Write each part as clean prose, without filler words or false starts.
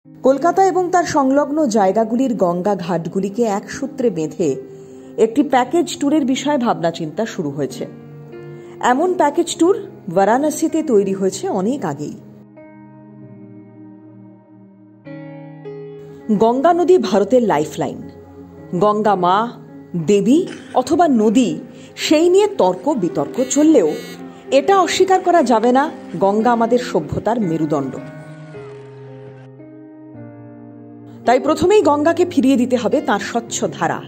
কলকাতা এবং তার সংলগ্ন জায়গাগুলির গঙ্গা ঘাটগুলিকে এক সূত্রে বেঁধে একটি প্যাকেজ ট্যুরের বিষয়ে ভাবনা চিন্তা শুরু হয়েছে। এমন প্যাকেজ ট্যুর বারাণসীতে তৈরি হয়েছে অনেক আগেই। গঙ্গা নদী ভারতের লাইফলাইন। গঙ্গা মা, দেবী অথবা নদী, সেই নিয়ে তর্ক বিতর্ক চললেও এটা অস্বীকার করা যাবে না, গঙ্গা আমাদের সভ্যতার মেরুদণ্ড। তাই প্রথমেই গঙ্গাকে ফিরিয়ে দিতে হবে তার স্বচ্ছ ধারা।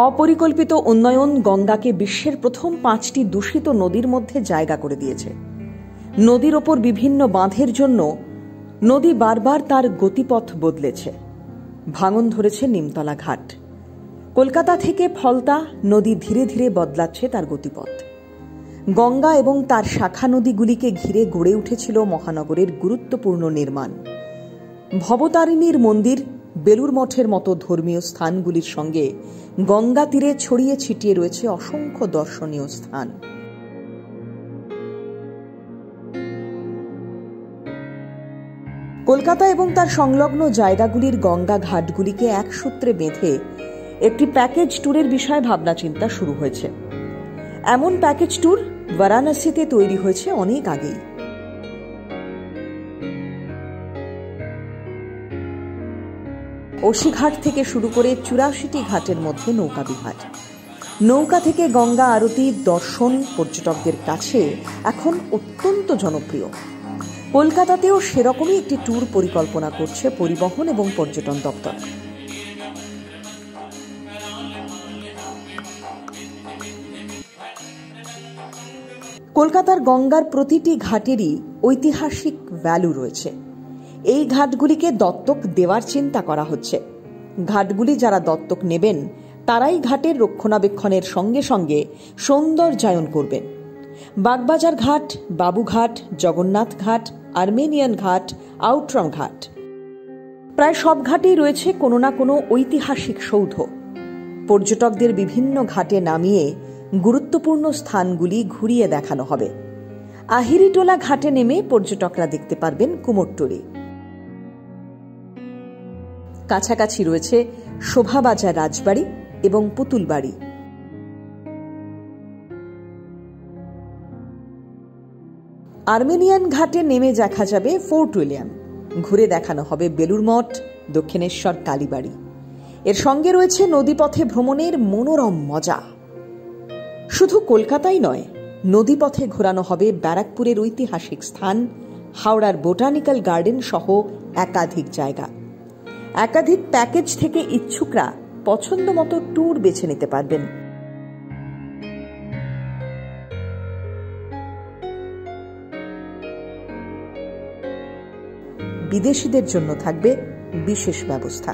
অপরিকল্পিত উন্নয়ন গঙ্গাকে বিশ্বের প্রথম 5টি দূষিত নদীর মধ্যে জায়গা করে দিয়েছে। নদীর ওপর বিভিন্ন বাঁধের জন্য নদী বারবার তার গতিপথ বদলেছে। ভাঙন ধরেছে নিমতলা ঘাট। কলকাতা থেকে ফলতা নদী ধীরে ধীরে বদলাচ্ছে তার গতিপথ। গঙ্গা এবং তার শাখা নদীগুলিকে ঘিরে গড়ে উঠেছিল মহানগরের গুরুত্বপূর্ণ নির্মাণ। ভবতারিণীর মন্দির, বেলুর মঠের মতো ধর্মীয় স্থানগুলির সঙ্গে গঙ্গা তীরে ছড়িয়ে ছিটিয়ে রয়েছে অসংখ্য দর্শনীয় স্থান। কলকাতা এবং তার সংলগ্ন জায়গাগুলির গঙ্গা ঘাটগুলিকে এক সূত্রে বেঁধে একটি প্যাকেজ ট্যুরের বিষয়ে ভাবনা চিন্তা শুরু হয়েছে। এমন প্যাকেজ ট্যুর বারাণসীতে তৈরি হয়েছে অনেক আগেই। ওশিঘাট থেকে শুরু করে 84টি ঘাটের মধ্যে নৌকা বিহার। নৌকা থেকে গঙ্গা আরতি দর্শন পর্যটকদের কাছে এখন অত্যন্ত জনপ্রিয়। কলকাতাতেও সেরকমই একটি ট্যুর পরিকল্পনা করছে পরিবহন এবং পর্যটন দপ্তর। কলকাতার গঙ্গার প্রতিটি ঘাটেরই ঐতিহাসিক ভ্যালু রয়েছে। এই ঘাটগুলিকে দত্তক দেওয়ার চিন্তা করা হচ্ছে। ঘাটগুলি যারা দত্তক নেবেন তারাই ঘাটের রক্ষণাবেক্ষণের সঙ্গে সঙ্গে সৌন্দর্যায়ন করবেন। বাগবাজার ঘাট, বাবুঘাট, জগন্নাথ ঘাট, আর্মেনিয়ান ঘাট, আউটরাম ঘাট, প্রায় সব ঘাটেই রয়েছে কোনো না কোনো ঐতিহাসিক সৌধ। পর্যটকদের বিভিন্ন ঘাটে নামিয়ে গুরুত্বপূর্ণ স্থানগুলি ঘুরিয়ে দেখানো হবে। আহিরিটোলা ঘাটে নেমে পর্যটকরা দেখতে পারবেন কুমোরটুলি। কাছাকাছি রয়েছে শোভাবাজার রাজবাড়ি এবং পুতুলবাড়ি। আর্মেনিয়ান ঘাটে নেমে দেখা যাবে ফোর্ট উইলিয়াম। ঘুরে দেখানো হবে বেলুর মঠ, দক্ষিণেশ্বর কালীবাড়ি। এর সঙ্গে রয়েছে নদীপথে ভ্রমণের মনোরম মজা। শুধু কলকাতাই নয়, নদীপথে ঘোরানো হবে ব্যারাকপুরের ঐতিহাসিক স্থান, হাওড়ার বোটানিক্যাল গার্ডেন সহ একাধিক জায়গা। একাধিক প্যাকেজ থেকে ইচ্ছুকরা পছন্দ মতো ট্যুর বেছে নিতে পারবেন। বিদেশিদের জন্য থাকবে বিশেষ ব্যবস্থা।